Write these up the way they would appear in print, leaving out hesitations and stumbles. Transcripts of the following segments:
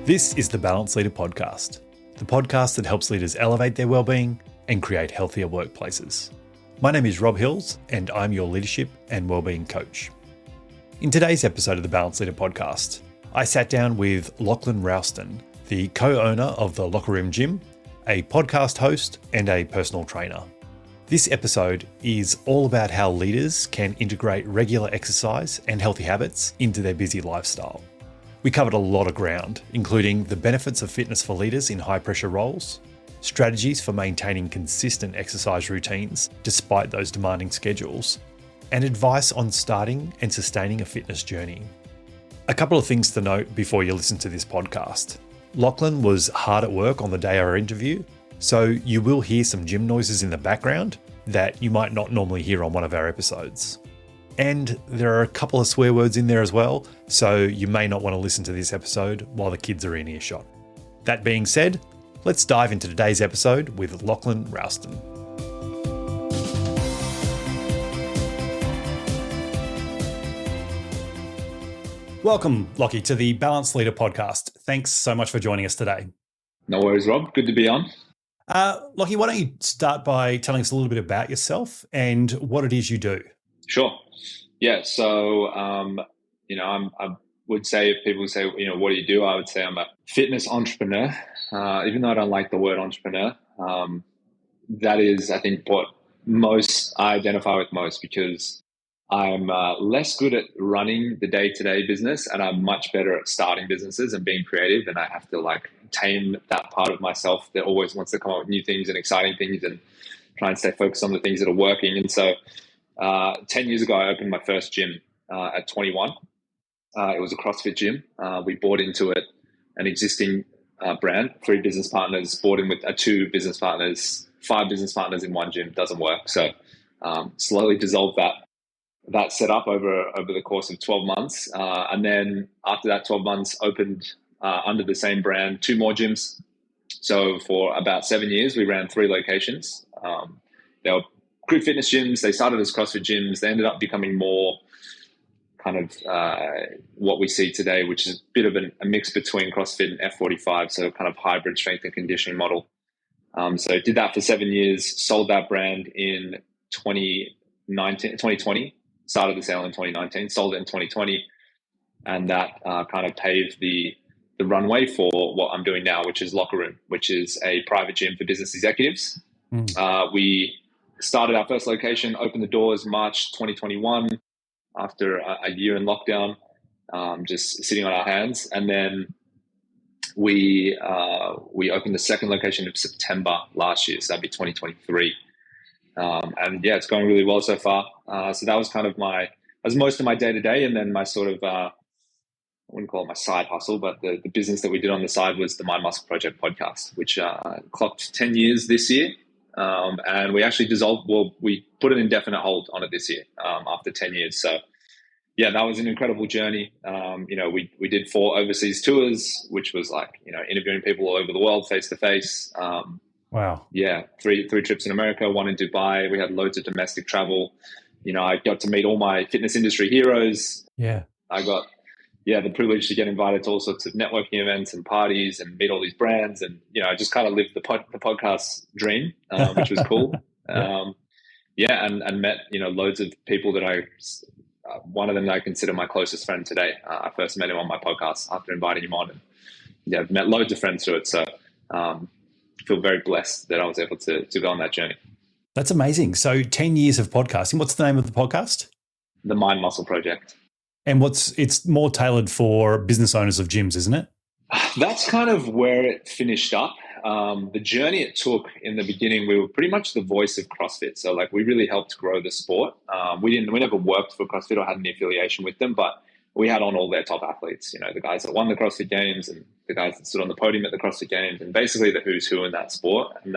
This is the Balance Leader Podcast, the podcast that helps leaders elevate their wellbeing and create healthier workplaces. My name is Rob Hills, and I'm your leadership and wellbeing coach. In today's episode of the Balance Leader Podcast, I sat down with Lachlan Rowston, the co-owner of the Lockeroom Gym, a podcast host, and a personal trainer. This episode is all about how leaders can integrate regular exercise and healthy habits into their busy lifestyle. We covered a lot of ground, including the benefits of fitness for leaders in high-pressure roles, strategies for maintaining consistent exercise routines despite those demanding schedules, and advice on starting and sustaining a fitness journey. A couple of things to note before you listen to this podcast. Lachlan was hard at work on the day of our interview, so you will hear some gym noises in the background that you might not normally hear on one of our episodes. And there are a couple of swear words in there as well, so you may not want to listen to this episode while the kids are in earshot. That being said, let's dive into today's episode with Lachlan Rowston. Welcome, Lockie, to the Balance Leader Podcast. Thanks so much for joining us today. No worries, Rob. Good to be on. Lockie, why don't you start by telling us a little bit about yourself and what it is you do? Sure. Yeah. So, I would say if people say, what do you do? I would say I'm a fitness entrepreneur, even though I don't like the word entrepreneur. That is, I think, what I identify with most, because I'm less good at running the day-to-day business, and I'm much better at starting businesses and being creative. And I have to tame that part of myself that always wants to come up with new things and exciting things and try and stay focused on the things that are working. And so 10 years ago, I opened my first gym at 21. It was a CrossFit gym. We bought into it an existing brand. 3 business partners bought in with 2 business partners, 5 business partners in one gym. Doesn't work. So slowly dissolved that set up over the course of 12 months. And then after that 12 months, opened under the same brand 2 more gyms. So for about 7 years, we ran 3 locations. They were crew fitness gyms. They started as CrossFit gyms. They ended up becoming more kind of what we see today, which is a bit of a mix between CrossFit and F45, so kind of hybrid strength and conditioning model. So did that for 7 years, sold that brand in 2020, started the sale in 2019, sold it in 2020, and that kind of paved the runway for what I'm doing now, which is Lockeroom, which is a private gym for business executives. We started our first location, opened the doors March 2021 after a year in lockdown, just sitting on our hands. And then we opened the second location in September last year, so that'd be 2023. And yeah, it's going really well so far. So that was kind of most of my day-to-day. And then my sort of, I wouldn't call it my side hustle, but the business that we did on the side was the Mind Muscle Project podcast, which clocked 10 years this year. And we actually we put an indefinite hold on it this year after 10 years. So yeah, that was an incredible journey. We did 4 overseas tours, which was interviewing people all over the world face to face. Wow. Yeah. 3 trips in America, 1 in Dubai. We had loads of domestic travel. I got to meet all my fitness industry heroes. Yeah. I got the privilege to get invited to all sorts of networking events and parties and meet all these brands. And, I just kind of lived the podcast dream, which was cool. And met, loads of people that one of them that I consider my closest friend today. I first met him on my podcast after inviting him on, and I've met loads of friends through it. So, feel very blessed that I was able to go on that journey. That's amazing. So 10 years of podcasting. What's the name of the podcast? The Mind Muscle Project. And it's more tailored for business owners of gyms, isn't it? That's kind of where it finished up. The journey it took in the beginning, we were pretty much the voice of CrossFit. So we really helped grow the sport. We never worked for CrossFit or had any affiliation with them, but we had on all their top athletes, the guys that won the CrossFit Games and the guys that stood on the podium at the CrossFit Games, and basically the who's who in that sport. And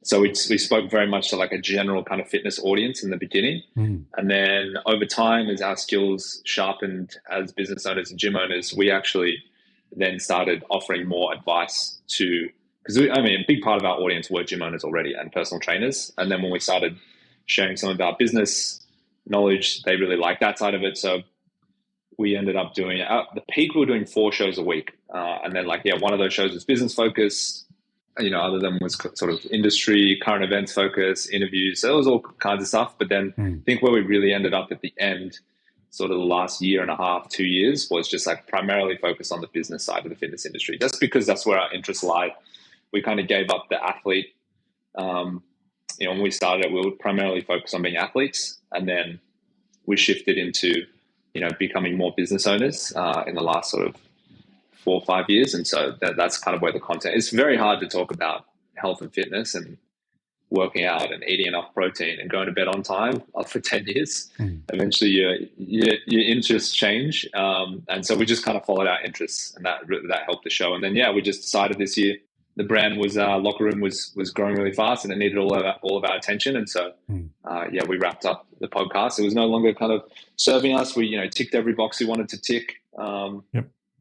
so we spoke very much to a general kind of fitness audience in the beginning. And then over time, as our skills sharpened as business owners and gym owners, we actually then started offering more advice because a big part of our audience were gym owners already and personal trainers. And then when we started sharing some of our business knowledge, they really liked that side of it. So we ended up doing at the peak, we were doing 4 shows a week. And then one of those shows was business focused. Other than was sort of industry, current events focus, interviews. So it was all kinds of stuff. But then I think where we really ended up at the end, sort of the last year and a half, 2 years, was just primarily focused on the business side of the fitness industry. Just because that's where our interests lie. We kind of gave up the athlete. When we started it, we were primarily focused on being athletes. And then we shifted into, becoming more business owners in the last sort of 4 or 5 years. And so that's kind of where the content, it's very hard to talk about health and fitness and working out and eating enough protein and going to bed on time for 10 years. Eventually your interests change. And so we just kind of followed our interests, and that helped the show. And then, we just decided this year the brand was Lockeroom was growing really fast, and it needed all of our attention. And so, we wrapped up the podcast. It was no longer kind of serving us. We, ticked every box we wanted to tick.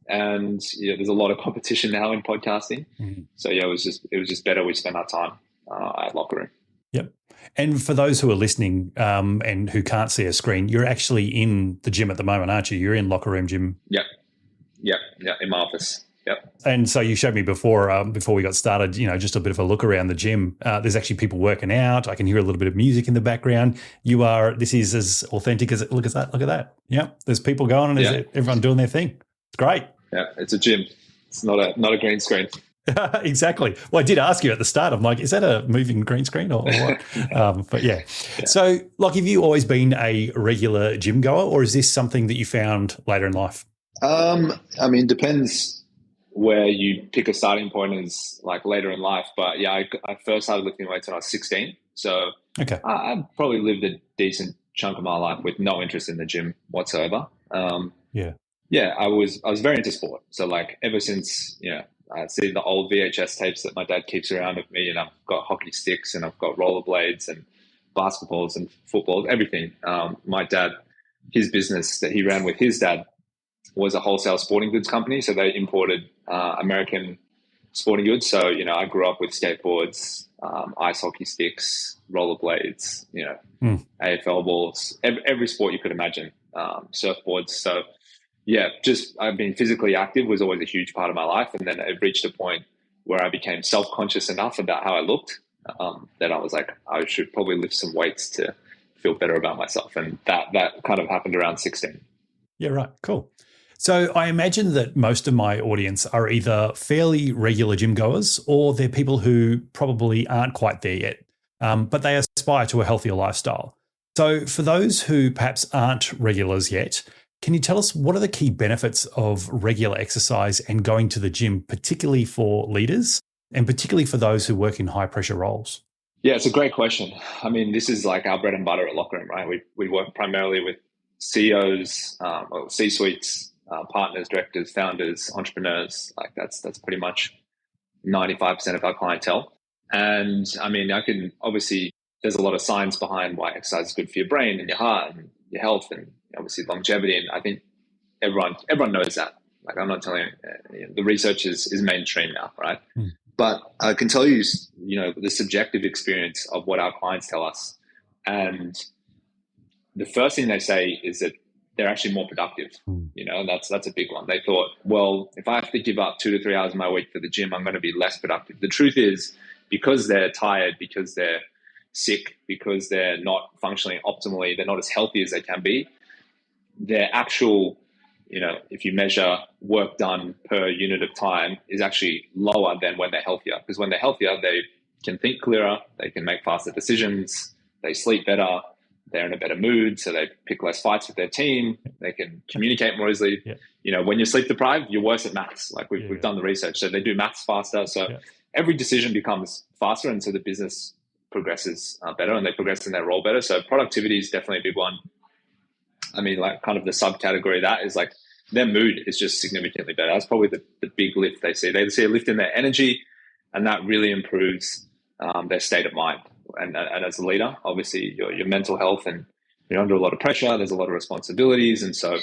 And there's a lot of competition now in podcasting. So it was just better we spent our time at Lockeroom. Yep. And for those who are listening and who can't see a screen, you're actually in the gym at the moment, aren't you? You're in Lockeroom Gym. Yep, in my office. Yep. And so you showed me before we got started, just a bit of a look around the gym. There's actually people working out. I can hear a little bit of music in the background. This is as authentic as look at that. Yeah. There's people going and there's everyone doing their thing. It's great. Yeah, it's a gym. It's not a green screen. Exactly. Well, I did ask you at the start. I'm like, is that a moving green screen or what? But yeah. So, have you always been a regular gym goer, or is this something that you found later in life? Depends where you pick a starting point is later in life. But I first started lifting weights when I was 16. So okay. I probably lived a decent chunk of my life with no interest in the gym whatsoever. I was very into sport. So ever since, I see the old VHS tapes that my dad keeps around of me, and I've got hockey sticks and I've got rollerblades and basketballs and footballs, everything. My dad, his business that he ran with his dad was a wholesale sporting goods company. So they imported American sporting goods. So, I grew up with skateboards, ice hockey sticks, rollerblades, AFL balls, every sport you could imagine, surfboards. So, I've been physically active was always a huge part of my life. And then it reached a point where I became self-conscious enough about how I looked that I was like, I should probably lift some weights to feel better about myself. And that kind of happened around 16. Yeah, right. Cool. So I imagine that most of my audience are either fairly regular gym goers or they're people who probably aren't quite there yet, but they aspire to a healthier lifestyle. So for those who perhaps aren't regulars yet, can you tell us what are the key benefits of regular exercise and going to the gym, particularly for leaders and particularly for those who work in high pressure roles? Yeah, it's a great question. This is our bread and butter at Lockeroom, right? We work primarily with CEOs, C-suites, partners, directors, founders, entrepreneurs. That's pretty much 95% of our clientele. And I can obviously, there's a lot of science behind why exercise is good for your brain and your heart and your health and obviously longevity. And I think everyone knows that. I'm not telling you, the research is mainstream now, right? But I can tell you, the subjective experience of what our clients tell us. And the first thing they say is that they're actually more productive. That's a big one. They thought, well, if I have to give up 2 to 3 hours of my week for the gym, I'm going to be less productive. The truth is, because they're tired, because they're sick, because they're not functioning optimally, they're not as healthy as they can be, their actual, if you measure work done per unit of time, is actually lower than when they're healthier. Because when they're healthier, they can think clearer, they can make faster decisions, they sleep better, they're in a better mood, so they pick less fights with their team, they can communicate more easily. When you're sleep deprived, you're worse at maths. We've done the research, so they do maths faster. So every decision becomes faster, and so the business progresses better, and they progress in their role better. So productivity is definitely a big one. Kind of the subcategory of that is their mood is just significantly better. That's probably the big lift they see. They see a lift in their energy, and that really improves their state of mind. And as a leader, obviously your mental health, and you're under a lot of pressure, there's a lot of responsibilities. And so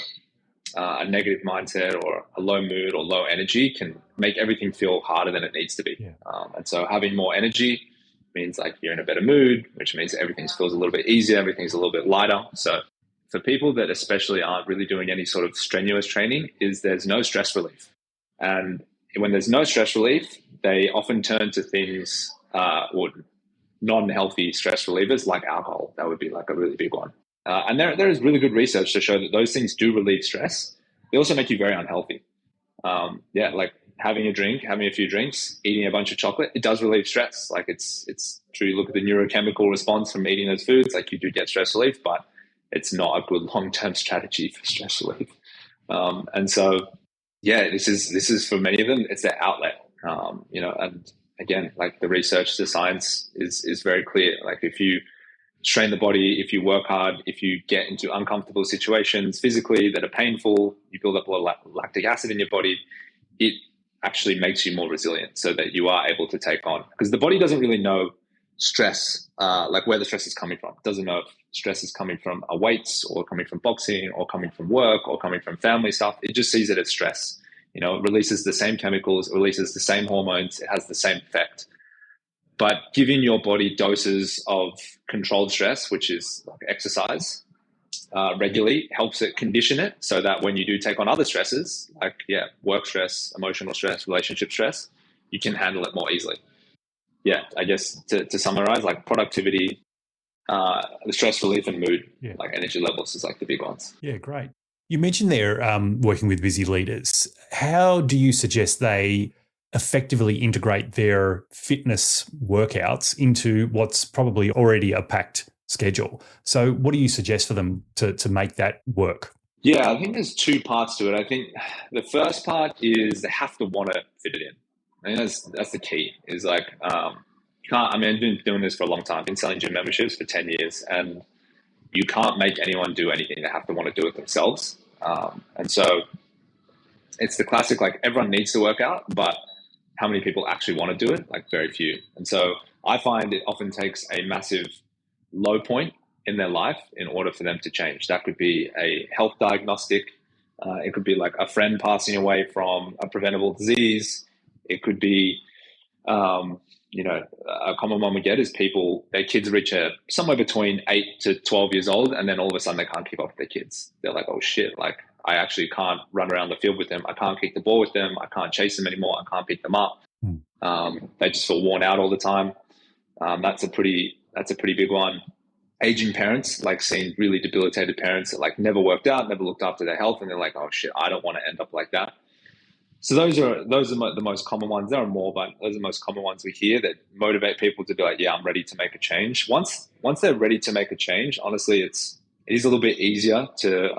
a negative mindset or a low mood or low energy can make everything feel harder than it needs to be. And so having more energy means you're in a better mood, which means everything feels a little bit easier, everything's a little bit lighter. So for people that especially aren't really doing any sort of strenuous training is there's no stress relief. And when there's no stress relief, they often turn to things, or non-healthy stress relievers like alcohol. That would be like a really big one. And there is really good research to show that those things do relieve stress. They also make you very unhealthy. Like having a few drinks, eating a bunch of chocolate, it does relieve stress. Like it's true. You look at the neurochemical response from eating those foods, like you do get stress relief, but it's not a good long-term strategy for stress relief. And so, this is for many of them, it's their outlet. And again, like the research, the science is very clear. Like if you strain the body, if you work hard, if you get into uncomfortable situations physically that are painful, you build up a lot of lactic acid in your body, it actually makes you more resilient so that you are able to take on. Because the body doesn't really know stress, like where the stress is coming from. It doesn't know if stress is coming from weights or coming from boxing or coming from work or coming from family stuff. It just sees it as stress. It releases the same chemicals, it releases the same hormones, it has the same effect. But giving your body doses of controlled stress, which is like exercise, regularly helps it condition it so that when you do take on other stresses, like work stress, emotional stress, relationship stress, you can handle it more easily. I guess to summarize, like productivity, the stress relief and mood, like energy levels is like the big ones. Yeah, great. You mentioned there working with busy leaders. How do you suggest they effectively integrate their fitness workouts into what's probably already a packed schedule? So what do you suggest for them to make that work? Yeah, I think there's two parts to it. I think the first part is they have to want to fit it in. I think that's the key. Is like you can't. I mean, I've been doing this for a long time. I've been selling gym memberships for 10 years, and you can't make anyone do anything. They have to want to do it themselves. And so it's the classic, like everyone needs to work out, but how many people actually want to do it? Like very few. And so I find it often takes a massive low point in their life in order for them to change. That could be a health diagnostic. It could be like a friend passing away from a preventable disease. It could be, a common one we get is people, their kids reach somewhere between 8 to 12 years old, and then all of a sudden they can't keep up with their kids. They're like, oh shit, like I actually can't run around the field with them. I can't kick the ball with them. I can't chase them anymore. I can't pick them up. They just feel worn out all the time. That's a pretty big one. Aging parents, like seeing really debilitated parents that like never worked out, never looked after their health, and they're like, oh shit, I don't want to end up like that. So those are the most common ones. There are more, but those are the most common ones we hear that motivate people to be like, yeah, I'm ready to make a change. Once they're ready to make a change, honestly, it is a little bit easier to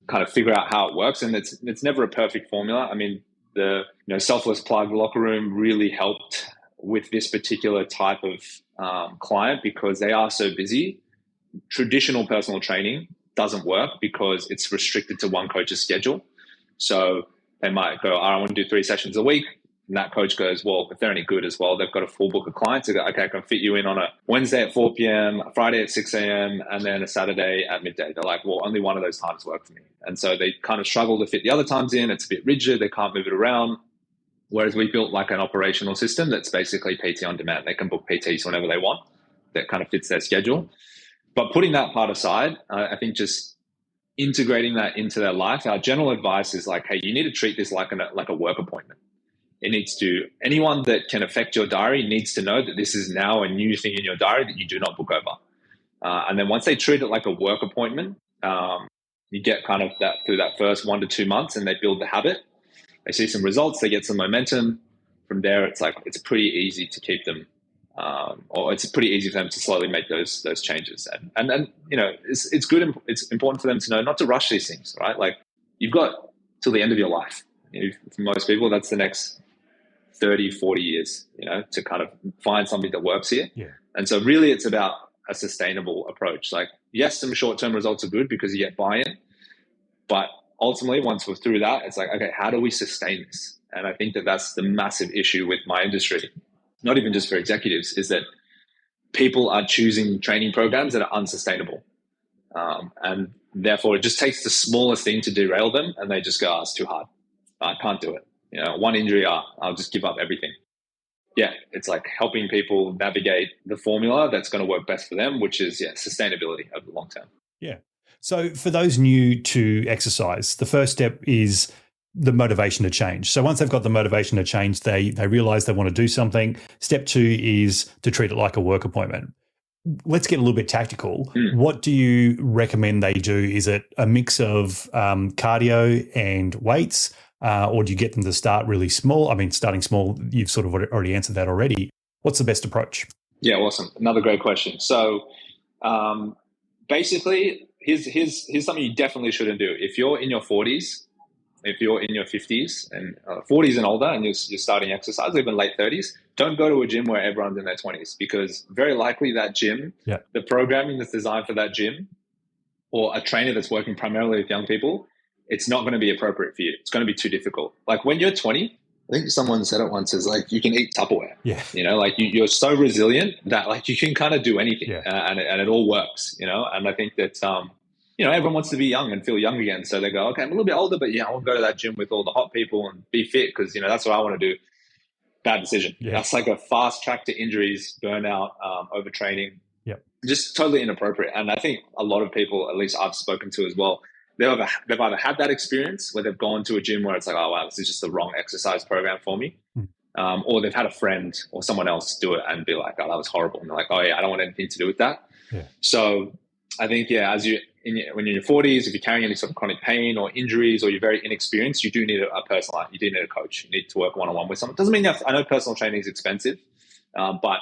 kind of figure out how it works. And it's never a perfect formula. I mean, the selfless plug locker room really helped with this particular type of client because they are so busy. Traditional personal training doesn't work because it's restricted to one coach's schedule. So they might go, I want to do 3 sessions a week. And that coach goes, well, if they're any good as well, they've got a full book of clients. They go, okay, I can fit you in on a Wednesday at 4 p.m., a Friday at 6 a.m., and then a Saturday at midday. They're like, well, only one of those times work for me. And so they kind of struggle to fit the other times in. It's a bit rigid. They can't move it around. Whereas we built like an operational system that's basically PT on demand. They can book PTs whenever they want. That kind of fits their schedule. But putting that part aside, I think just integrating that into their life, our general advice is like, hey, you need to treat this like a work appointment. Anyone that can affect your diary needs to know that this is now a new thing in your diary that you do not book over. And then once they treat it like a work appointment, you get kind of that through that first 1 to 2 months and they build the habit. They see some results, they get some momentum. From there, it's pretty easy to keep them, or it's pretty easy for them to slowly make those changes. And it's good. It's important for them to know not to rush these things, right? Like you've got till the end of your life. For most people, that's the next 30, 40 years, to kind of find something that works here. Yeah. And so really it's about a sustainable approach. Like, yes, some short-term results are good because you get buy-in, but ultimately once we're through that, it's like, okay, how do we sustain this? And I think that that's the massive issue with my industry, not even just for executives, is that people are choosing training programs that are unsustainable. And therefore it just takes the smallest thing to derail them and they just go, oh, it's too hard. I can't do it. One injury, I'll just give up everything. Yeah, it's like helping people navigate the formula that's going to work best for them, which is sustainability over the long term. Yeah. So for those new to exercise, the first step is the motivation to change. So once they've got the motivation to change, they realize they want to do something. Step 2 is to treat it like a work appointment. Let's get a little bit tactical. What do you recommend they do? Is it a mix of cardio and weights, or do you get them to start really small? I mean, starting small, you've sort of already answered that already. What's the best approach? Yeah, awesome. Another great question. So basically, here's something you definitely shouldn't do. If you're in your 40s, if you're in your 50s and 40s and older, and you're starting exercise, even late 30s, don't go to a gym where everyone's in their 20s, because very likely that gym, the programming that's designed for that gym, or a trainer that's working primarily with young people, it's not going to be appropriate for you. It's going to be too difficult. Like when you're 20, I think someone said it once, is like, you can eat Tupperware. Yeah. You know, like you're so resilient that like you can kind of do anything, and it all works, you know? And I think that, you know, everyone wants to be young and feel young again. So they go, okay, I'm a little bit older, but I want to go to that gym with all the hot people and be fit because, you know, that's what I want to do. Bad decision. Yeah. That's like a fast track to injuries, burnout, overtraining. Just totally inappropriate. And I think a lot of people, at least I've spoken to as well, they've either had that experience where they've gone to a gym where it's like, oh, wow, this is just the wrong exercise program for me. Or they've had a friend or someone else do it and be like, oh, that was horrible. And they're like, oh, yeah, I don't want anything to do with that. So I think, when you're in your 40s, if you're carrying any sort of chronic pain or injuries, or you're very inexperienced, you do need a personal, you do need a coach. You need to work one-on-one with someone. Doesn't mean I know personal training is expensive, but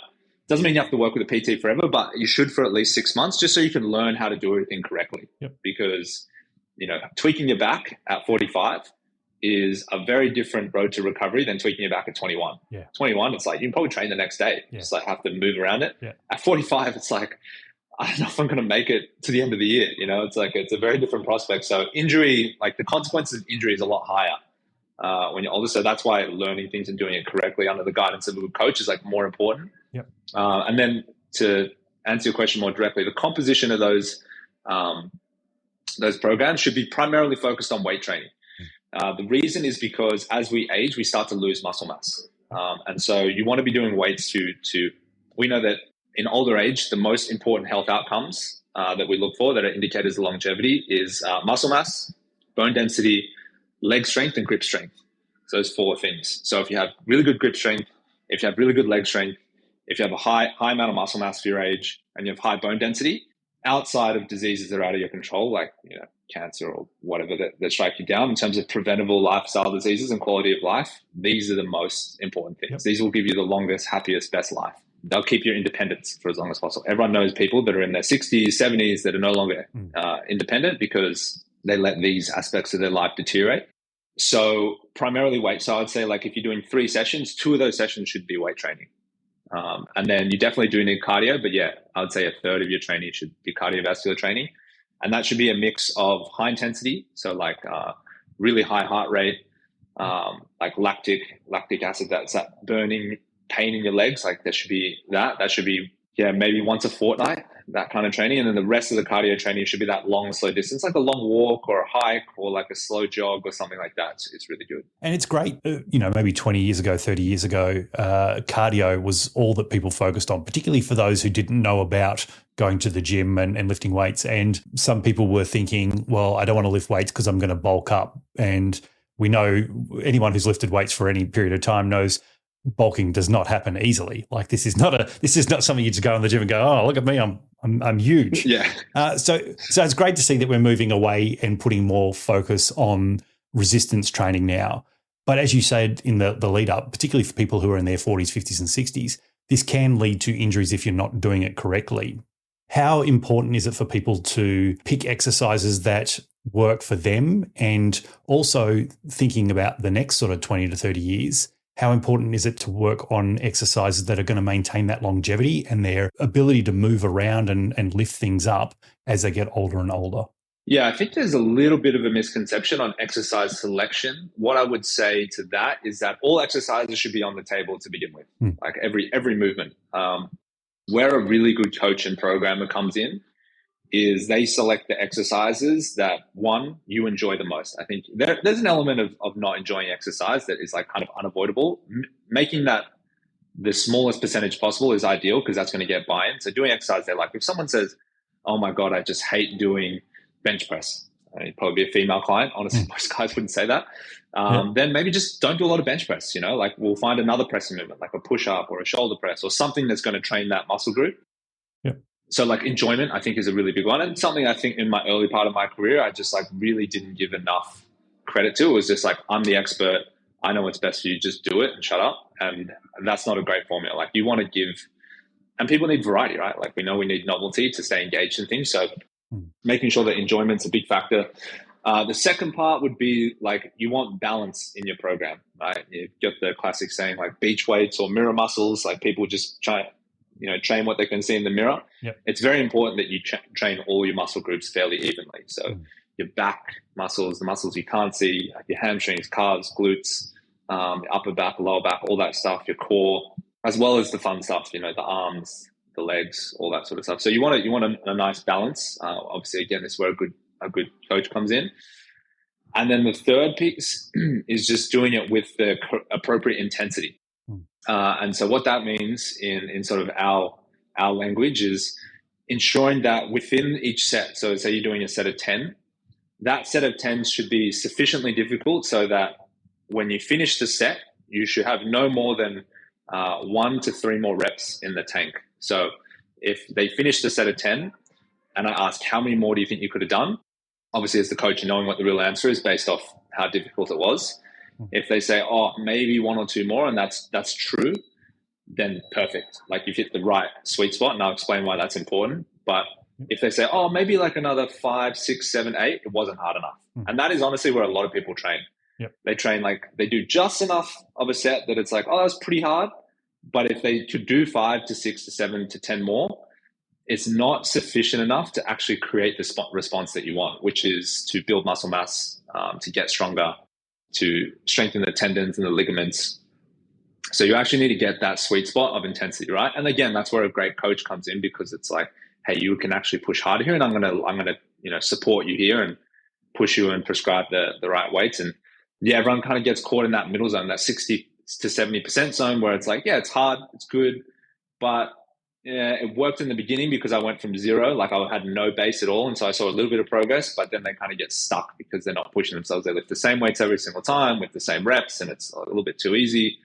doesn't mean you have to work with a PT forever, but you should for at least 6 months, just so you can learn how to do everything correctly. Because, you know, tweaking your back at 45 is a very different road to recovery than tweaking your back at 21. 21, it's like, you can probably train the next day. Just like have to move around it. At 45, it's like, I don't know if I'm going to make it to the end of the year. You know, it's like, it's a very different prospect. So injury, like the consequences of injury is a lot higher when you're older. So that's why learning things and doing it correctly under the guidance of a good coach is like more important. And then to answer your question more directly, the composition of those programs should be primarily focused on weight training. The reason is because as we age, we start to lose muscle mass. And so you want to be doing weights we know that in older age, the most important health outcomes that we look for that are indicators of longevity is muscle mass, bone density, leg strength, and grip strength. So those 4 things. So if you have really good grip strength, if you have really good leg strength, if you have a high amount of muscle mass for your age, and you have high bone density, outside of diseases that are out of your control, like, you know, cancer or whatever that strike you down, in terms of preventable lifestyle diseases and quality of life, these are the most important things. These will give you the longest, happiest, best life. They'll keep your independence for as long as possible. Everyone knows people that are in their 60s, 70s that are no longer independent because they let these aspects of their life deteriorate. So primarily weight. So I'd say, like, if you're doing 3 sessions, 2 of those sessions should be weight training. And then you definitely do need cardio, but I would say a third of your training should be cardiovascular training. And that should be a mix of high intensity. So like really high heart rate, like lactic acid, that's that burning pain in your legs. Like that should be maybe once a fortnight, that kind of training. And then the rest of the cardio training should be that long, slow distance, like a long walk or a hike or like a slow jog or something like that. It's really good. And it's great. You know, maybe 20 years ago, 30 years ago, cardio was all that people focused on, particularly for those who didn't know about going to the gym and lifting weights. And some people were thinking, well, I don't want to lift weights because I'm going to bulk up. And we know anyone who's lifted weights for any period of time knows bulking does not happen easily. Like this is not something you just go in the gym and go, oh, look at me, I'm huge. So it's great to see that we're moving away and putting more focus on resistance training now. But as you said in the lead up, particularly for people who are in their 40s, 50s and 60s, this can lead to injuries if you're not doing it correctly. How important is it for people to pick exercises that work for them? And also thinking about the next sort of 20 to 30 years, how important is it to work on exercises that are going to maintain that longevity and their ability to move around and lift things up as they get older and older? Yeah, I think there's a little bit of a misconception on exercise selection. What I would say to that is that all exercises should be on the table to begin with, like every movement. Where a really good coach and programmer comes in is they select the exercises that, one, you enjoy the most. I think there's an element of not enjoying exercise that is like kind of unavoidable. Making that the smallest percentage possible is ideal because that's going to get buy-in. So doing exercise they like. If someone says, oh my God, I just hate doing bench press. You'd probably be a female client. Honestly, most guys wouldn't say that. Then maybe just don't do a lot of bench press. Like we'll find another pressing movement, like a push up or a shoulder press or something that's going to train that muscle group. Yep. So like enjoyment, I think, is a really big one, and something I think in my early part of my career, I just like really didn't give enough credit to. It was just like, I'm the expert. I know what's best for you. Just do it and shut up. And that's not a great formula. Like you want to give, and people need variety, right? Like we know we need novelty to stay engaged in things. So making sure that enjoyment's a big factor. The second part would be like you want balance in your program, right? You've got the classic saying like beach weights or mirror muscles. Like people just try, train what they can see in the mirror. Yep. It's very important that you train all your muscle groups fairly evenly. So your back muscles, the muscles you can't see, like your hamstrings, calves, glutes, upper back, lower back, all that stuff, your core, as well as the fun stuff, the arms, the legs, all that sort of stuff. So you want a nice balance. Obviously, again, this is where a good coach comes in. And then the third piece is just doing it with the appropriate intensity. And so what that means in sort of our language is ensuring that within each set, so say you're doing a set of 10, that set of 10 should be sufficiently difficult so that when you finish the set, you should have no more than 1 to 3 more reps in the tank. So if they finish the set of 10 and I ask, how many more do you think you could have done? Obviously, as the coach, knowing what the real answer is based off how difficult it was. If they say, oh, maybe 1 or 2 more, and that's true, then perfect. Like you've hit the right sweet spot, and I'll explain why that's important. But if they say, oh, maybe like another 5, 6, 7, 8, it wasn't hard enough. And that is honestly where a lot of people train. Yep. They train like they do just enough of a set that it's like, oh, that's pretty hard. But if they could do 5 to 6 to 7 to 10 more, it's not sufficient enough to actually create the response that you want, which is to build muscle mass, to get stronger, to strengthen the tendons and the ligaments. So you actually need to get that sweet spot of intensity, right? And again, that's where a great coach comes in, because it's like, hey, you can actually push harder here, and I'm gonna support you here and push you and prescribe the right weights. And yeah, everyone kind of gets caught in that middle zone, that 60 to 70% zone, where it's like, yeah, it's hard, it's good, but yeah, it worked in the beginning because I went from 0, like I had no base at all. And so I saw a little bit of progress, but then they kind of get stuck because they're not pushing themselves. They lift the same weights every single time with the same reps, and it's a little bit too easy.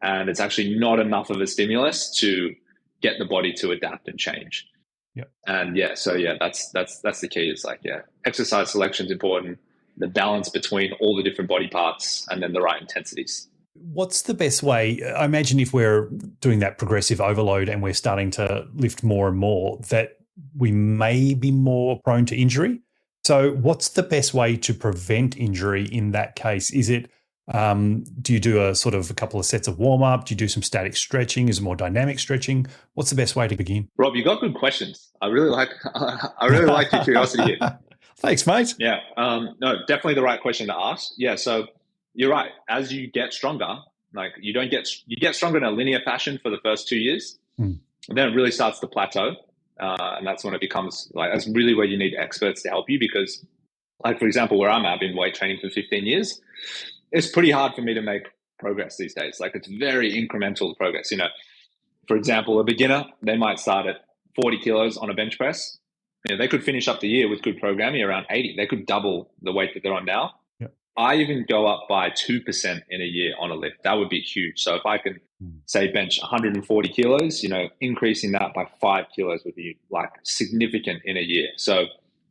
And it's actually not enough of a stimulus to get the body to adapt and change. Yep. And yeah, so yeah, that's the key. It's like, yeah, exercise selection is important, the balance between all the different body parts, and then the right intensities. What's the best way? I imagine if we're doing that progressive overload and we're starting to lift more and more, that we may be more prone to injury. So what's the best way to prevent injury in that case? Is it, do you do a couple of sets of warm up? Do you do some static stretching? Is it more dynamic stretching? What's the best way to begin? Rob, you got good questions. I really like your curiosity here. Thanks, mate. Yeah. No, definitely the right question to ask. Yeah. So you're right. As you get stronger, like you get stronger in a linear fashion for the first 2 years, and then it really starts to plateau. And that's when it becomes like, that's really where you need experts to help you, because like, for example, where I'm at, I've been weight training for 15 years. It's pretty hard for me to make progress these days. Like it's very incremental progress. For example, a beginner, they might start at 40 kilos on a bench press. They could finish up the year with good programming around 80. They could double the weight that they're on now. I even go up by 2% in a year on a lift. That would be huge. So if I can say bench 140 kilos, increasing that by 5 kilos would be like significant in a year. So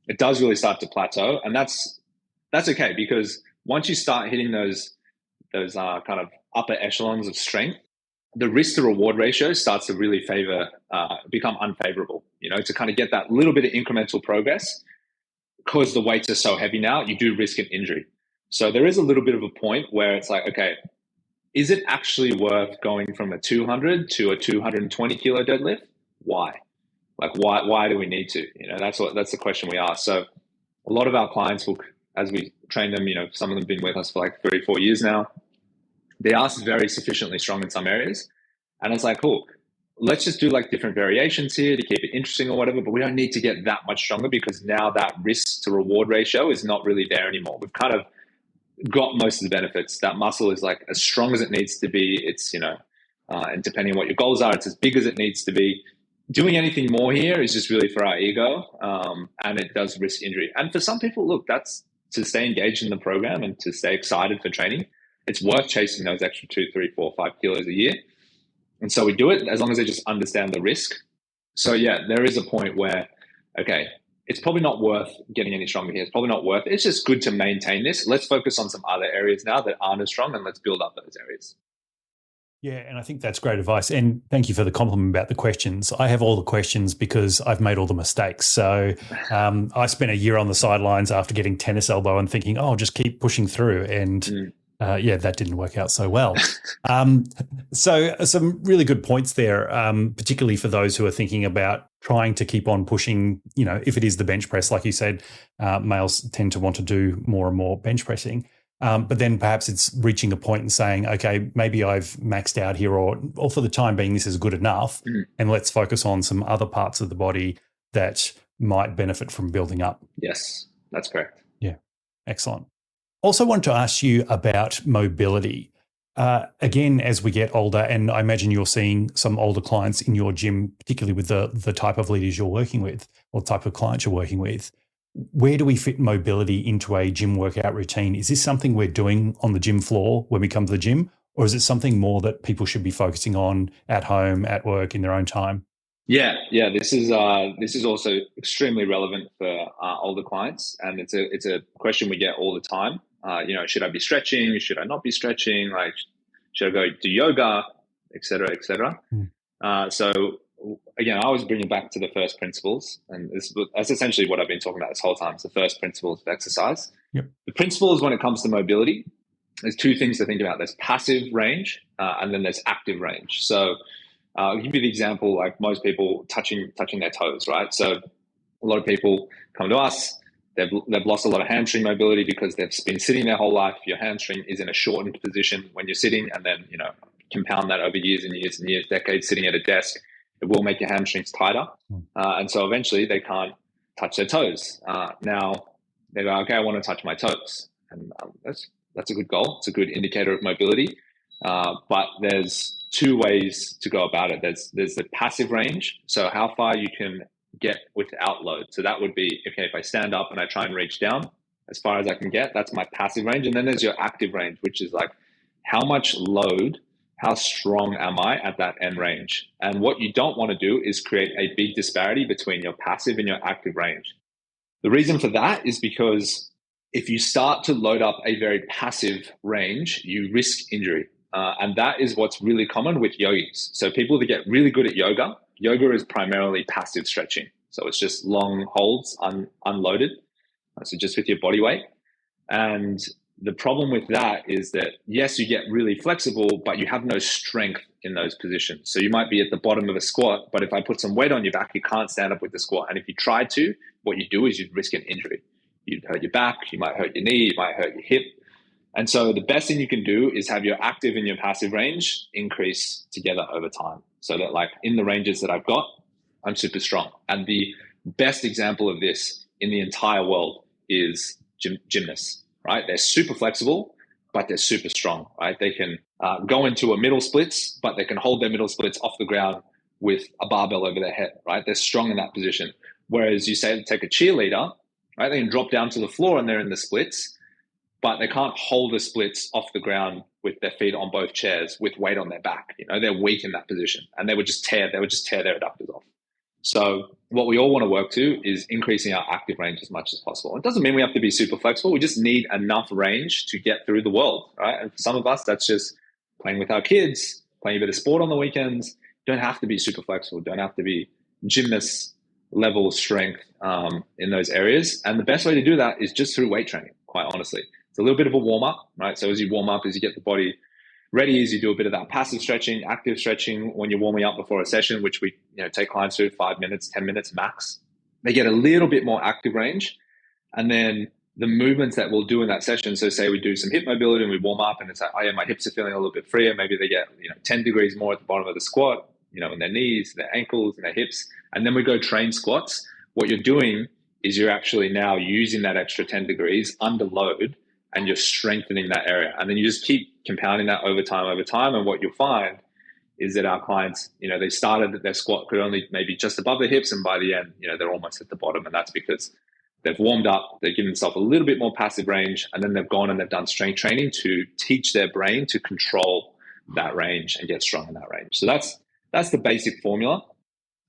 it does really start to plateau, and that's okay, because once you start hitting those kind of upper echelons of strength, the risk to reward ratio starts to really become unfavorable, to kind of get that little bit of incremental progress. Because the weights are so heavy now, you do risk an injury. So there is a little bit of a point where it's like, okay, is it actually worth going from a 200 to a 220 kilo deadlift? Why? Like, why do we need to? That's the question we ask. So a lot of our clients will, as we train them, some of them have been with us for like 3 or 4 years now. They are very sufficiently strong in some areas. And it's like, cool, let's just do like different variations here to keep it interesting or whatever, but we don't need to get that much stronger, because now that risk to reward ratio is not really there anymore. We've kind of got most of the benefits. That muscle is like as strong as it needs to be. It's, and depending on what your goals are, it's as big as it needs to be. doing anything more here is just really for our ego, and it does risk injury. And for some people, look, that's to stay engaged in the program and to stay excited for training. It's worth chasing those extra 2, 3, 4, 5 kilos a year. And so we do it as long as they just understand the risk. So yeah, there is a point where, okay, it's probably not worth getting any stronger here. It's probably not worth it. It's just good to maintain this. Let's focus on some other areas now that aren't as strong, and let's build up those areas. Yeah, and I think that's great advice. And thank you for the compliment about the questions. I have all the questions because I've made all the mistakes. So I spent a year on the sidelines after getting tennis elbow and thinking, oh, I'll just keep pushing through. And that didn't work out so well. So some really good points there, particularly for those who are thinking about trying to keep on pushing. You know, if it is the bench press, like you said, males tend to want to do more and more bench pressing. But then perhaps it's reaching a point and saying, okay, maybe I've maxed out here, or for the time being, this is good enough. And let's focus on some other parts of the body that might benefit from building up. Yes, that's correct. Yeah, excellent. Also want to ask you about mobility. Again, as we get older, and I imagine you're seeing some older clients in your gym, particularly with the type of leaders you're working with or type of clients you're working with. Where do we fit mobility into a gym workout routine? Is this something we're doing on the gym floor when we come to the gym, or is it something more that people should be focusing on at home, at work, in their own time? Yeah. This is also extremely relevant for older clients, and it's a question we get all the time. Should I be stretching? Should I not be stretching? Like, should I go do yoga, et cetera, et cetera? So again, I always bring it back to the first principles, and that's essentially what I've been talking about this whole time. It's the first principles of exercise. Yep. The principles when it comes to mobility, there's two things to think about. There's passive range, and then there's active range. So I'll give you the example, like most people touching their toes, right? So a lot of people come to us, they've lost a lot of hamstring mobility because they've been sitting their whole life. Your hamstring is in a shortened position when you're sitting, and then, compound that over years and years and years, decades sitting at a desk. It will make your hamstrings tighter. And so eventually they can't touch their toes. Now they go, okay, I want to touch my toes. And that's a good goal. It's a good indicator of mobility. But there's two ways to go about it. There's the passive range. So how far you can get without load. So that would be, okay, if I stand up and I try and reach down as far as I can get, that's my passive range. And then there's your active range, which is like, how much load, how strong am I at that end range? And what you don't want to do is create a big disparity between your passive and your active range. The reason for that is because if you start to load up a very passive range, you risk injury. And that is what's really common with yogis. So people that get really good at yoga is primarily passive stretching. So it's just long holds, unloaded. So just with your body weight. And the problem with that is that, yes, you get really flexible, but you have no strength in those positions. So you might be at the bottom of a squat, but if I put some weight on your back, you can't stand up with the squat. And if you try to, what you do is you'd risk an injury. You'd hurt your back, you might hurt your knee, you might hurt your hip. And so the best thing you can do is have your active and your passive range increase together over time. So that, like, in the ranges that I've got, I'm super strong. And the best example of this in the entire world is gymnasts. Right? They're super flexible, but they're super strong, right? They can go into a middle splits, but they can hold their middle splits off the ground with a barbell over their head, right? They're strong in that position. Whereas you say, take a cheerleader, right? They can drop down to the floor and they're in the splits, but they can't hold the splits off the ground with their feet on both chairs with weight on their back. They're weak in that position, and they would just tear their adductors off. So what we all want to work to is increasing our active range as much as possible. It doesn't mean we have to be super flexible. We just need enough range to get through the world, right? And for some of us, that's just playing with our kids, playing a bit of sport on the weekends. You don't have to be super flexible. You don't have to be gymnast level strength in those areas. And the best way to do that is just through weight training, quite honestly. It's a little bit of a warm up, right? So as you warm up, as you get the body ready, as you do a bit of that passive stretching, active stretching when you're warming up before a session, which we take clients through 5 minutes, 10 minutes max. They get a little bit more active range. And then the movements that we'll do in that session, so say we do some hip mobility and we warm up and it's like, oh yeah, my hips are feeling a little bit freer. Maybe they get 10 degrees more at the bottom of the squat, in their knees, their ankles, and their hips. And then we go train squats. What you're doing is you're actually now using that extra 10 degrees under load, and you're strengthening that area. And then you just keep compounding that over time. And what you'll find is that our clients, they started their squat could only maybe just above the hips, and by the end, they're almost at the bottom. And that's because they've warmed up, they've given themselves a little bit more passive range, and then they've gone and they've done strength training to teach their brain to control that range and get strong in that range. So that's the basic formula.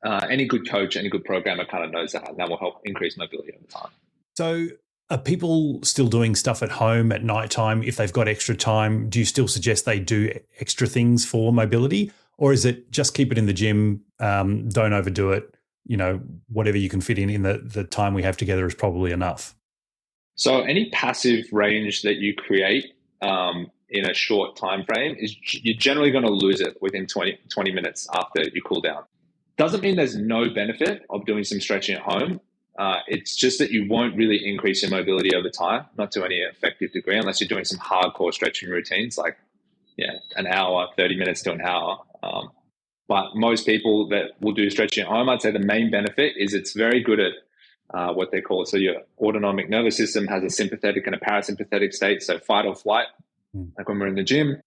Any good coach, any good programmer kind of knows that, and that will help increase mobility over time. So are people still doing stuff at home at nighttime if they've got extra time? Do you still suggest they do extra things for mobility? Or is it just keep it in the gym, don't overdo it, whatever you can fit in the time we have together is probably enough? So any passive range that you create in a short time frame, you're generally going to lose it within 20 minutes after you cool down. Doesn't mean there's no benefit of doing some stretching at home. It's just that you won't really increase your mobility over time, not to any effective degree, unless you're doing some hardcore stretching routines like an hour, 30 minutes to an hour. But most people that will do stretching at home, I'd say the main benefit is it's very good at what they call, so your autonomic nervous system has a sympathetic and a parasympathetic state, so fight or flight, like when we're in the gym,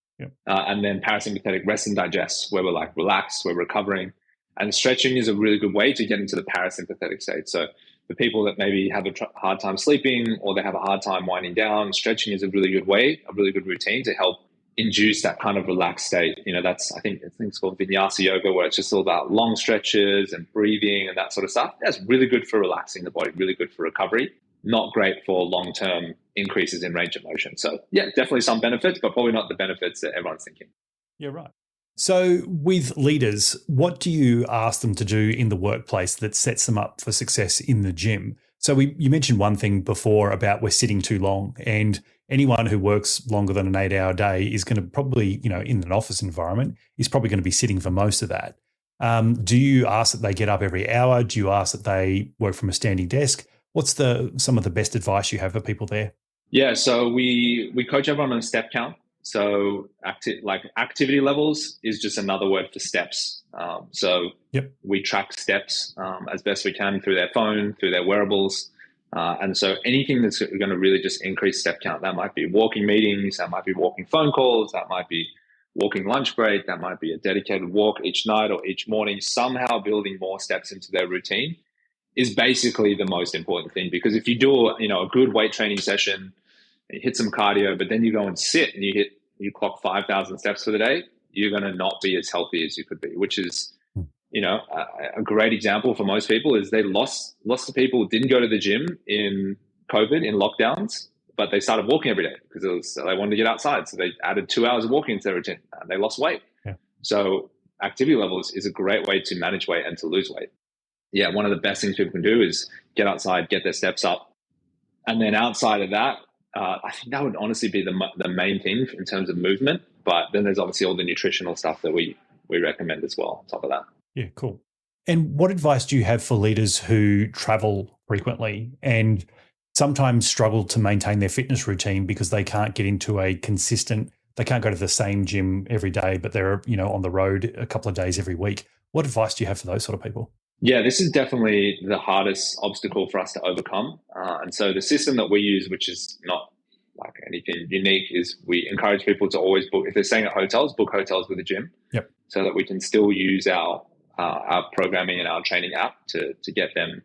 and then parasympathetic rest and digest, where we're like relaxed, we're recovering. And stretching is a really good way to get into the parasympathetic state. So for people that maybe have a hard time sleeping or they have a hard time winding down, stretching is a really good way, a really good routine to help induce that kind of relaxed state. I think it's called vinyasa yoga, where it's just all about long stretches and breathing and that sort of stuff. That's really good for relaxing the body, really good for recovery, not great for long-term increases in range of motion. So yeah, definitely some benefits, but probably not the benefits that everyone's thinking. Yeah, right. So with leaders, what do you ask them to do in the workplace that sets them up for success in the gym? So you mentioned one thing before about we're sitting too long, and anyone who works longer than an 8-hour day is going to probably, in an office environment, is probably going to be sitting for most of that. Do you ask that they get up every hour? Do you ask that they work from a standing desk? What's some of the best advice you have for people there? Yeah, so we coach everyone on step count. So activity levels is just another word for steps. We track steps as best we can through their phone, through their wearables. And so anything that's going to really just increase step count, that might be walking meetings, that might be walking phone calls, that might be walking lunch break, that might be a dedicated walk each night or each morning, somehow building more steps into their routine is basically the most important thing. Because if you do a good weight training session, you hit some cardio, but then you go and sit and you clock 5,000 steps for the day, you're going to not be as healthy as you could be, which is, a great example for most people is lots of people didn't go to the gym in COVID, in lockdowns, but they started walking every day because they wanted to get outside. So they added 2 hours of walking into their routine and they lost weight. Yeah. So activity levels is a great way to manage weight and to lose weight. Yeah, one of the best things people can do is get outside, get their steps up. And then outside of that, I think that would honestly be the main thing in terms of movement. But then there's obviously all the nutritional stuff that we recommend as well on top of that. Yeah, cool. And what advice do you have for leaders who travel frequently and sometimes struggle to maintain their fitness routine because they can't get into they can't go to the same gym every day, but they're, on the road a couple of days every week? What advice do you have for those sort of people? Yeah, this is definitely the hardest obstacle for us to overcome. And so the system that we use, which is not like anything unique, is we encourage people to always book, if they're staying at hotels, book hotels with a gym. Yep. So that we can still use our programming and our training app to get them,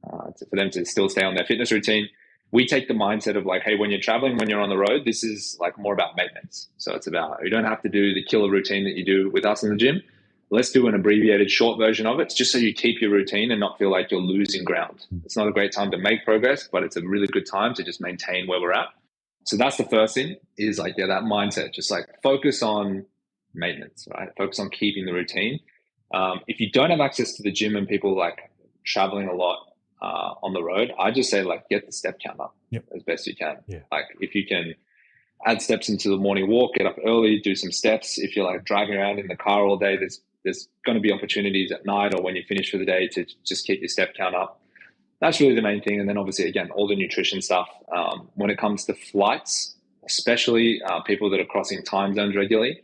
for them to still stay on their fitness routine. We take the mindset of like, hey, when you're traveling, when you're on the road, this is like more about maintenance. So it's about, you don't have to do the killer routine that you do with us in the gym. Let's do an abbreviated short version of it. It's just so you keep your routine and not feel like you're losing ground. It's not a great time to make progress, but it's a really good time to just maintain where we're at. So that's the first thing is like, that mindset, just like focus on maintenance, right? Focus on keeping the routine. If you don't have access to the gym and people like traveling a lot on the road, I just say like, get the step count up as best you can. Yeah. Like if you can add steps into the morning walk, get up early, do some steps. If you're like driving around in the car all day, there's going to be opportunities at night or when you finish for the day to just keep your step count up. That's really the main thing. And then obviously, again, all the nutrition stuff. When it comes to flights, especially people that are crossing time zones regularly,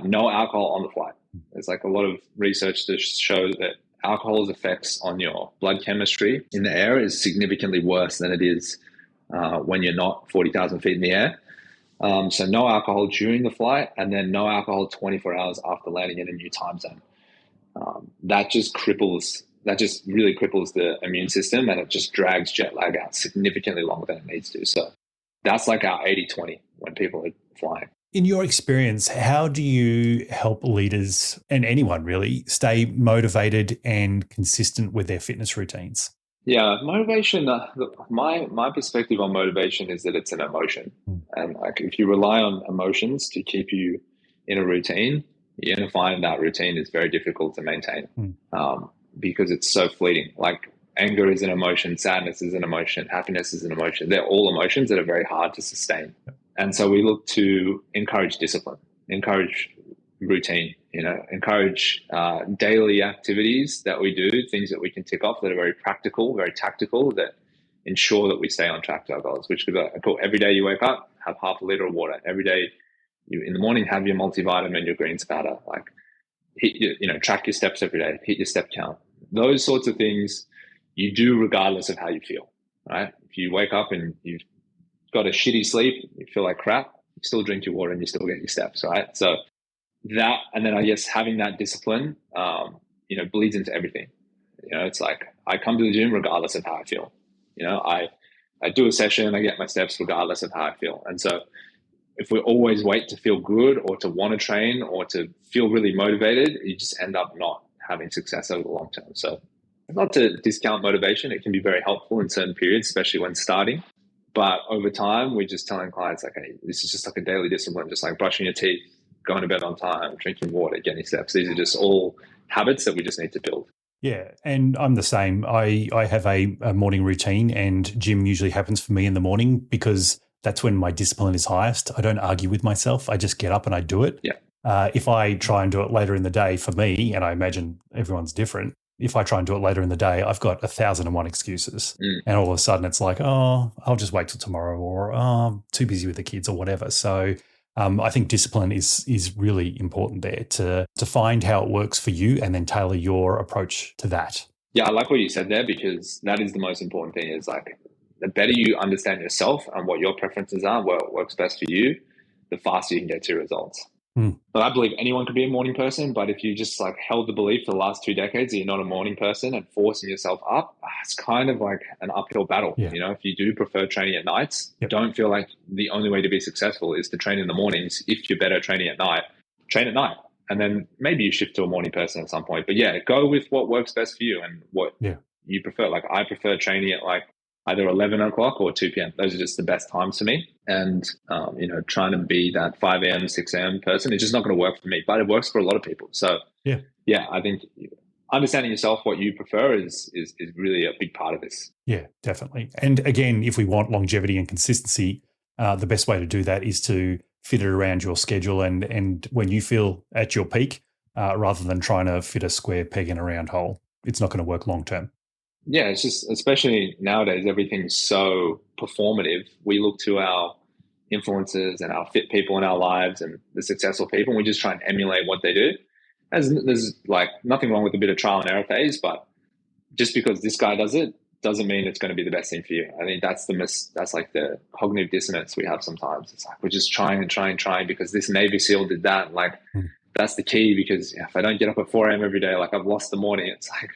no alcohol on the flight. There's like a lot of research to show that alcohol's effects on your blood chemistry in the air is significantly worse than it is when you're not 40,000 feet in the air. So no alcohol during the flight, and then no alcohol 24 hours after landing in a new time zone. That just really cripples the immune system, and it just drags jet lag out significantly longer than it needs to. So that's like our 80-20 when people are flying. In your experience, how do you help leaders and anyone really stay motivated and consistent with their fitness routines? Yeah, motivation. My perspective on motivation is that it's an emotion, and like if you rely on emotions to keep you in a routine, you're going to find that routine is very difficult to maintain because it's so fleeting. Like anger is an emotion, sadness is an emotion, happiness is an emotion. They're all emotions that are very hard to sustain. And so we look to encourage discipline, encourage routine, encourage daily activities that we do, things that we can tick off that are very practical, very tactical, that ensure that we stay on track to our goals, which could be cool. Every day you wake up, have half a liter of water. Every day in the morning, have your multivitamin, your greens powder, like track your steps every day, hit your step count. Those sorts of things you do regardless of how you feel, right? If you wake up and you've got a shitty sleep, you feel like crap, you still drink your water and you still get your steps, right? So that, and then I guess having that discipline, bleeds into everything. It's like I come to the gym regardless of how I feel. I do a session, I get my steps regardless of how I feel. And so if we always wait to feel good or to want to train or to feel really motivated, you just end up not having success over the long term. So not to discount motivation, it can be very helpful in certain periods, especially when starting. But over time, we're just telling clients, like, hey, this is just like a daily discipline, just like brushing your teeth, going to bed on time, drinking water, getting steps. These are just all habits that we just need to build. Yeah, and I'm the same. I have a morning routine, and gym usually happens for me in the morning because that's when my discipline is highest. I don't argue with myself. I just get up and I do it. Yeah. If I try and do it later in the day, for me, and I imagine everyone's different, if I try and do it later in the day, I've got 1,001 excuses. And all of a sudden it's like, oh, I'll just wait till tomorrow, or I'm too busy with the kids or whatever. So I think discipline is really important there to find how it works for you and then tailor your approach to that. Yeah, I like what you said there, because that is the most important thing, is like the better you understand yourself and what your preferences are, what works best for you, the faster you can get to your results. But I believe anyone could be a morning person, but if you just like held the belief for the last 2 decades that you're not a morning person and forcing yourself up, it's kind of like an uphill battle. Yeah. If you do prefer training at nights, don't feel like the only way to be successful is to train in the mornings. If you're better training at night, train at night. And then maybe you shift to a morning person at some point. But yeah, go with what works best for you and what you prefer. Like I prefer training at like either 11 o'clock or 2 p.m. Those are just the best times for me. And, trying to be that 5 a.m., 6 a.m. person, it's just not going to work for me, but it works for a lot of people. So yeah, I think understanding yourself, what you prefer is really a big part of this. Yeah, definitely. And again, if we want longevity and consistency, the best way to do that is to fit it around your schedule and when you feel at your peak, rather than trying to fit a square peg in a round hole. It's not going to work long term. Yeah, it's just, especially nowadays, everything's so performative. We look to our influencers and our fit people in our lives and the successful people, and we just try and emulate what they do. There's like nothing wrong with a bit of trial and error phase, but just because this guy does it doesn't mean it's going to be the best thing for you. I think that's that's like the cognitive dissonance we have sometimes. It's like we're just trying because this Navy SEAL did that. Like that's the key, because if I don't get up at 4 a.m. every day, like I've lost the morning. It's like,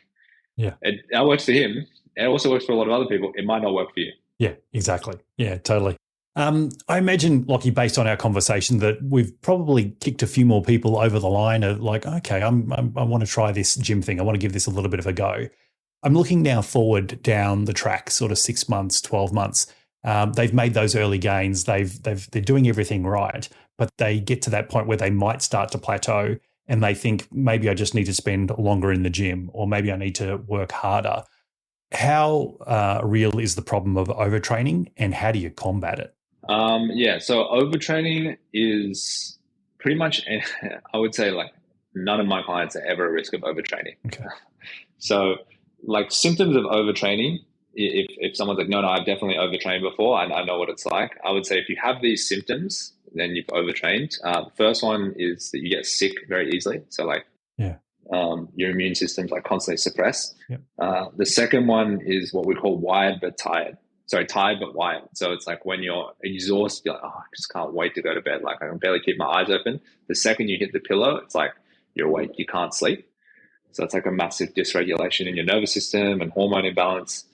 that works for him. It also works for a lot of other people. It might not work for you. Yeah, exactly. Yeah, totally. I imagine, Lockie, based on our conversation, that we've probably kicked a few more people over the line of like, okay, I want to try this gym thing. I want to give this a little bit of a go. I'm looking now forward down the track, sort of 6 months, 12 months. They've made those early gains. They're doing everything right, but they get to that point where they might start to plateau and they think maybe I just need to spend longer in the gym, or maybe I need to work harder. How real is the problem of overtraining, and how do you combat it? So overtraining is pretty much, I would say, like none of my clients are ever at risk of overtraining. Okay. So like symptoms of overtraining, if someone's like, no, I've definitely overtrained before, and I know what it's like, I would say if you have these symptoms, then you've overtrained. The first one is that you get sick very easily. So like, your immune system's like constantly suppressed. The second one is what we call wired but tired. tired but wired. So it's like when you're exhausted, you're like, oh, I just can't wait to go to bed. Like I can barely keep my eyes open. The second you hit the pillow, it's like you're awake, you can't sleep. So it's like a massive dysregulation in your nervous system and hormone imbalance.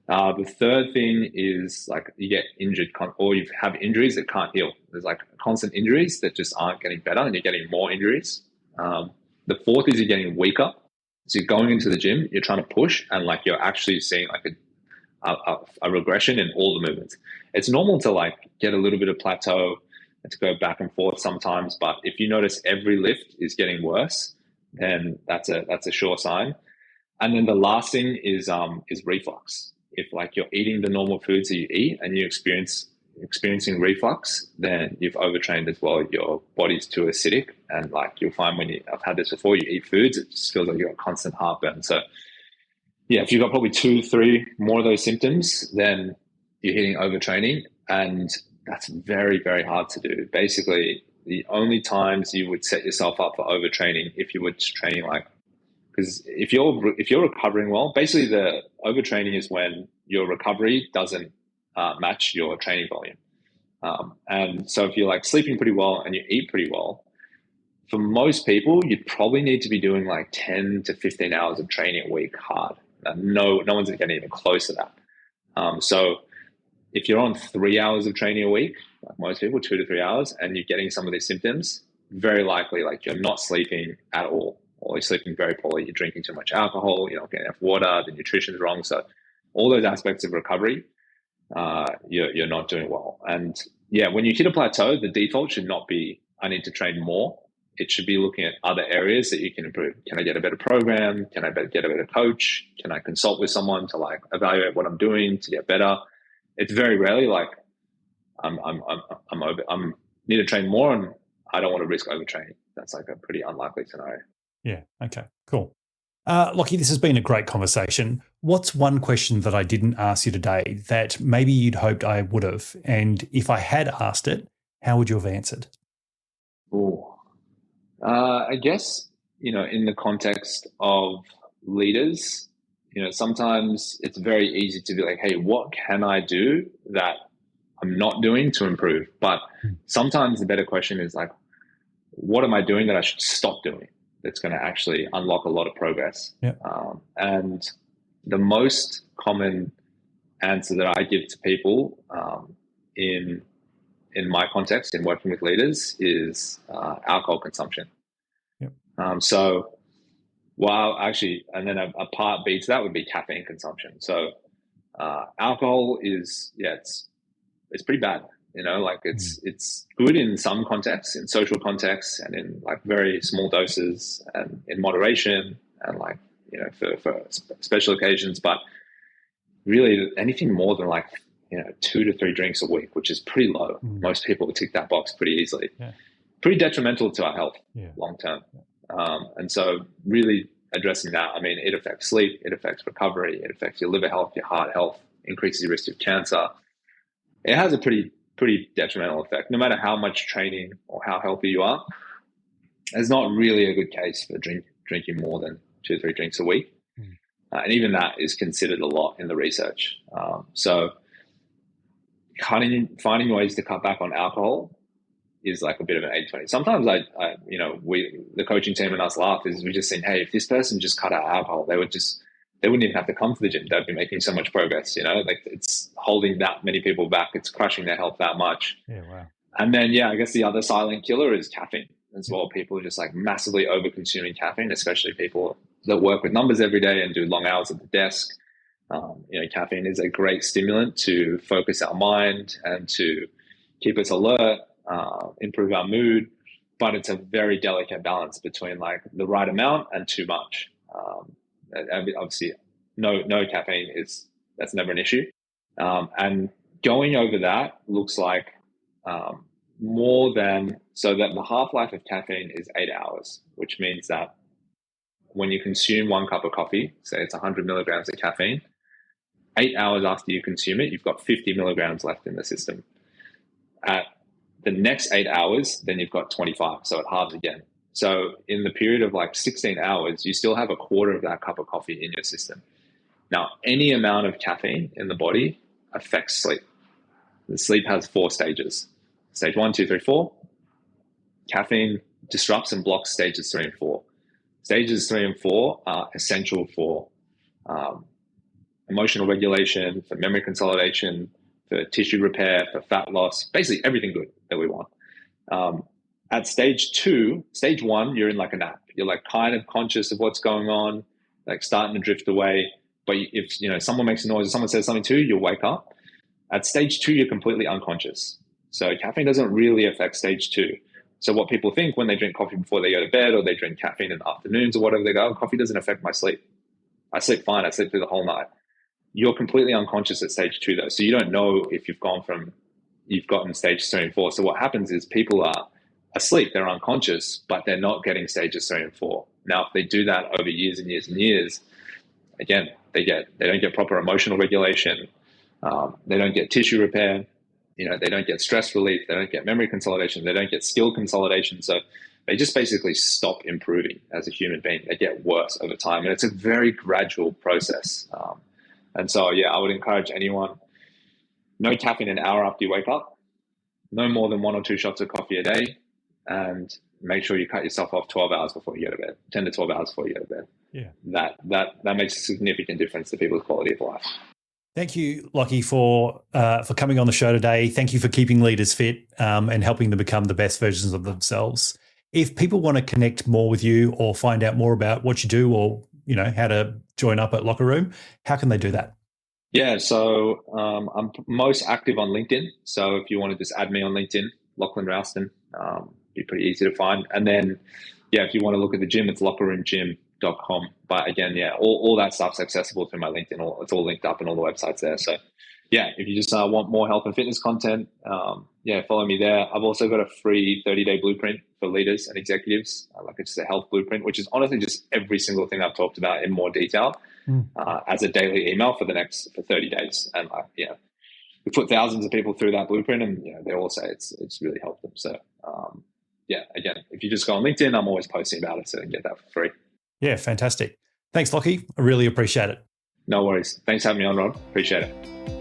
The third thing is like you get injured or you have injuries that can't heal. There's like constant injuries that just aren't getting better and you're getting more injuries. The fourth is you're getting weaker. So you're going into the gym, you're trying to push and like you're actually seeing like a regression in all the movements. It's normal to like get a little bit of plateau and to go back and forth sometimes. But if you notice every lift is getting worse, then that's a sure sign. And then the last thing is reflux. If like you're eating the normal foods that you eat and you're experiencing reflux, then you've overtrained as well. Your body's too acidic, and like you'll find I've had this before, you eat foods, it just feels like you've got constant heartburn. So yeah, if you've got probably 2-3 more of those symptoms, then you're hitting overtraining, and that's very, very hard to do. Basically, the only times you would set yourself up for overtraining if you were training like, because if you're recovering well, basically the overtraining is when your recovery doesn't match your training volume. And so if you're like sleeping pretty well and you eat pretty well, for most people, you'd probably need to be doing like 10 to 15 hours of training a week hard. No one's getting even close to that. So if you're on 3 hours of training a week, like most people, 2 to 3 hours, and you're getting some of these symptoms, very likely like you're not sleeping at all, or you're sleeping very poorly, you're drinking too much alcohol, you're not getting enough water, the nutrition's wrong. So all those aspects of recovery, you're not doing well. And yeah, when you hit a plateau, the default should not be, I need to train more. It should be looking at other areas that you can improve. Can I get a better program? Can I get a better coach? Can I consult with someone to like evaluate what I'm doing to get better? It's very rarely like I'm need to train more and I don't want to risk overtraining. That's like a pretty unlikely scenario. Yeah. Okay, cool. Lockie, this has been a great conversation. What's one question that I didn't ask you today that maybe you'd hoped I would have? And if I had asked it, how would you have answered? I guess, in the context of leaders, sometimes it's very easy to be like, hey, what can I do that I'm not doing to improve? But sometimes the better question is like, what am I doing that I should stop doing that's going to actually unlock a lot of progress? Yeah. And the most common answer that I give to people in my context in working with leaders is alcohol consumption. Yep. So while actually, and then a part B to that would be caffeine consumption. So alcohol is, it's pretty bad. Like it's good in some contexts, in social contexts, and in like very small doses, and in moderation, and like for special occasions. But really, anything more than like 2 to 3 drinks a week, which is pretty low. Most people would tick that box pretty easily. Yeah. Pretty detrimental to our health long term. And so, really addressing that. I mean, it affects sleep, it affects recovery, it affects your liver health, your heart health, increases your risk of cancer. It has a pretty detrimental effect. No matter how much training or how healthy you are, there's not really a good case for drinking more than 2 or 3 drinks a week. And even that is considered a lot in the research. So finding ways to cut back on alcohol is like a bit of an 80-20. Sometimes the coaching team and us laugh is we just think, hey, if this person just cut out alcohol, they wouldn't even have to come to the gym. They'd be making so much progress, like it's holding that many people back. It's crushing their health that much. Yeah, wow. And then, I guess the other silent killer is caffeine as well. People are just like massively over consuming caffeine, especially people that work with numbers every day and do long hours at the desk. Caffeine is a great stimulant to focus our mind and to keep us alert, improve our mood, but it's a very delicate balance between like the right amount and too much. Obviously, no caffeine that's never an issue. And going over that looks like more than, so that the half-life of caffeine is 8 hours, which means that when you consume 1 cup of coffee, say it's 100 milligrams of caffeine, 8 hours after you consume it, you've got 50 milligrams left in the system. At the next 8 hours, then you've got 25, so it halves again. So in the period of like 16 hours, you still have a quarter of that cup of coffee in your system. Now, any amount of caffeine in the body affects sleep. The sleep has 4 stages. Stage 1, 2, 3, 4. Caffeine disrupts and blocks stages 3 and 4. Stages 3 and 4 are essential for emotional regulation, for memory consolidation, for tissue repair, for fat loss, basically everything good that we want. At stage 2, stage 1, you're in like a nap. You're like kind of conscious of what's going on, like starting to drift away. But if someone makes a noise or someone says something to you, you'll wake up. At stage 2, you're completely unconscious. So caffeine doesn't really affect stage 2. So what people think when they drink coffee before they go to bed, or they drink caffeine in the afternoons or whatever, they go, oh, coffee doesn't affect my sleep. I sleep fine. I sleep through the whole night. You're completely unconscious at stage 2 though. So you don't know if you've gotten stage 3 and 4. So what happens is people are asleep, they're unconscious, but they're not getting stages 3 and 4. Now, if they do that over years and years and years, again, they don't get proper emotional regulation. They don't get tissue repair. They don't get stress relief. They don't get memory consolidation. They don't get skill consolidation. So they just basically stop improving as a human being. They get worse over time. And it's a very gradual process. And so, yeah, I would encourage anyone, no caffeine an hour after you wake up, no more than 1 or 2 shots of coffee a day, and make sure you cut yourself off 12 hours before you go to bed, 10 to 12 hours before you go to bed. Yeah. That makes a significant difference to people's quality of life. Thank you, Lockie, for coming on the show today. Thank you for keeping leaders fit and helping them become the best versions of themselves. If people want to connect more with you or find out more about what you do, or how to join up at Lockeroom, how can they do that? Yeah, so I'm most active on LinkedIn. So if you want to just add me on LinkedIn, Lachlan Rowston, be pretty easy to find. And then, yeah, if you want to look at the gym, it's lockeroomgym.com. But again, yeah, all that stuff's accessible through my LinkedIn. It's all linked up in all the websites there. So yeah, if you just want more health and fitness content, follow me there. I've also got a free 30-day blueprint for leaders and executives, like it's just a health blueprint, which is honestly just every single thing I've talked about in more detail as a daily email for 30 days. And we put thousands of people through that blueprint, and they all say it's really helped them. So again, if you just go on LinkedIn, I'm always posting about it, so you can get that for free. Yeah, fantastic. Thanks, Lockie. I really appreciate it. No worries. Thanks for having me on, Rob. Appreciate it.